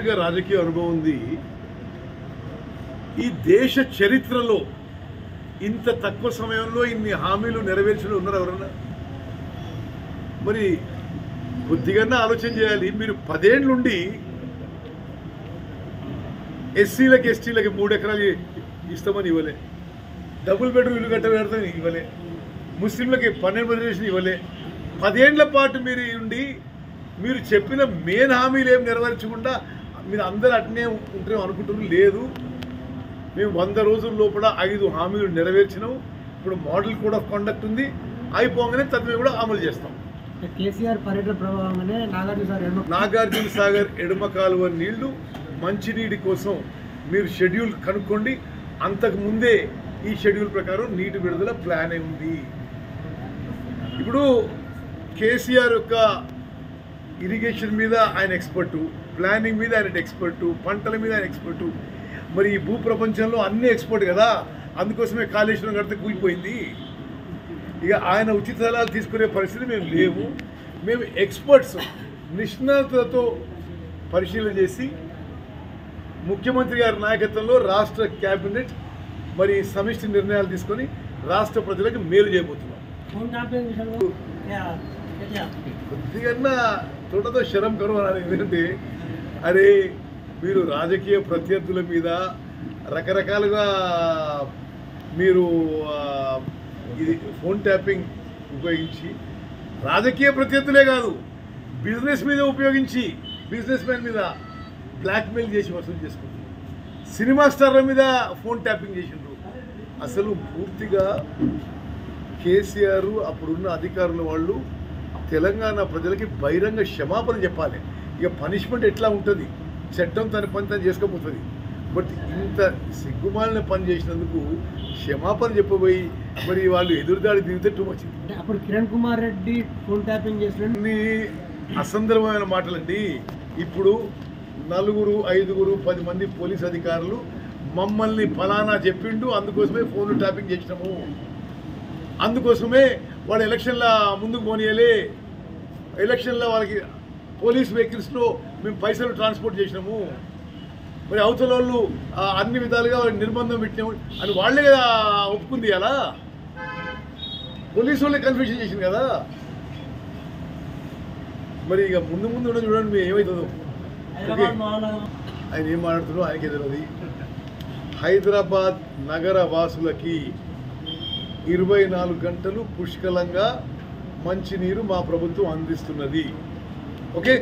సుదీర్ఘ రాజకీయ అనుభవం ఉంది. ఈ దేశ చరిత్రలో ఇంత తక్కువ సమయంలో ఇన్ని హామీలు నెరవేర్చిన ఉన్నారు ఎవరన్నా? మరి కొద్దిగా ఆలోచన చేయాలి. మీరు 10 ఏళ్ళుండి ఎస్సీలకి ఎస్టీలకి 3 ఎకరాలు ఇస్తామని ఇవ్వలే, డబుల్ బెడ్రూమ్ ఇల్లు కట్టబెడతామని ఇవ్వలే, ముస్లింలకి 12 రిజర్వేషన్ ఇవ్వలే. 10 ఏళ్ల పాటు మీరు ఉండి మీరు చెప్పిన మెయిన్ హామీలు ఏం నెరవేర్చకుండా మీరు అందరూ అట్నే ఉంటే అనుకుంటున్నారు. లేదు, మేము 100 రోజుల లోపల 5 హామీలు నెరవేర్చినాం. ఇప్పుడు మోడల్ కోడ్ ఆఫ్ కండక్ట్ ఉంది, అయిపోగానే తద్వి కూడా అమలు చేస్తాం. కేసీఆర్ పర్యటన ప్రభావంగానే నాగార్జున సాగర్ ఎడమ కాలువ నీళ్లు మంచినీటి కోసం మీరు షెడ్యూల్ కనుక్కోండి. అంతకుముందే ఈ షెడ్యూల్ ప్రకారం నీటి విడుదల ప్లాన్ అయి ఉంది. ఇప్పుడు కేసీఆర్ యొక్క ఇరిగేషన్ మీద ఆయన ఎక్స్పర్టు, ప్లానింగ్ మీద ఆయన ఎక్స్పర్టు, పంటల మీద ఆయన ఎక్స్పర్టు. మరి ఈ భూ ప్రపంచంలో అన్ని ఎక్స్పర్ట్ కదా, అందుకోసమే కాళేశ్వరం కడితే కూలిపోయింది. ఇక ఆయన ఉచిత సలహాలు తీసుకునే పరిస్థితి మేము లేవు. మేము ఎక్స్పర్ట్స్ నిష్ణాతులతో పరిశీలన చేసి ముఖ్యమంత్రి గారి నాయకత్వంలో రాష్ట్ర క్యాబినెట్ మరి సమిష్టి నిర్ణయాలు తీసుకొని రాష్ట్ర ప్రజలకు మేలు చేయబోతున్నాం. కొద్దిగా తోటతో శరం కరువు అనాలి. ఎందుకంటే అరే మీరు రాజకీయ ప్రత్యర్థుల మీద రకరకాలుగా మీరు ఇది ఫోన్ ట్యాపింగ్ ఉపయోగించి రాజకీయ ప్రత్యర్థులే కాదు బిజినెస్ మీద ఉపయోగించి బిజినెస్ మ్యాన్ మీద బ్లాక్మెయిల్ చేసి వసూలు చేసుకుంటారు. సినిమా స్టార్ల మీద ఫోన్ ట్యాపింగ్ చేసిండ్రు. అసలు పూర్తిగా కేసీఆర్ అప్పుడున్న అధికారుల వాళ్ళు తెలంగాణ ప్రజలకి బహిరంగ క్షమాపణ చెప్పాలి. ఇక పనిష్మెంట్ ఎట్లా ఉంటుంది, చట్టం తన పని తను చేసుకోపోతుంది. బట్ ఇంత సిగ్గుమాలిన పని చేసినందుకు క్షమాపణ చెప్పబోయి మరి వాళ్ళు ఎదురుదాడి దిగితే టూ మచ్. అప్పుడు కిరణ్ కుమార్ రెడ్డి ఫోన్ ట్యాపింగ్ చేసిన అసందర్భమైన మాటలండి. ఇప్పుడు 4, 5, 10 మంది పోలీస్ అధికారులు మమ్మల్ని ఫలానా చెప్పిండు, అందుకోసమే ఫోన్లు ట్యాపింగ్ చేసినాము, అందుకోసమే వాళ్ళు ఎలక్షన్ల ముందుకు పోనీయలే, ఎలక్షన్లో వాళ్ళకి పోలీస్ వెహికల్స్లో మేము పైసలు ట్రాన్స్పోర్ట్ చేసినాము, మరి అవతల వాళ్ళు అన్ని విధాలుగా నిర్బంధం పెట్టినాము అని వాళ్ళే కదా ఒప్పుకుంది. అలా పోలీసు వాళ్ళే కన్ఫ్యూషన్ చేసింది కదా. మరి ఇక ముందు కూడా చూడండి మీరు ఏమవుతుందో. ఆయన ఏం మాట్లాడుతున్నారో ఆయనకే తెలియదు. హైదరాబాద్ నగర వాసులకి 24 గంటలు పుష్కలంగా మంచినీరు మా ప్రభుత్వం అందిస్తున్నది. ఓకే.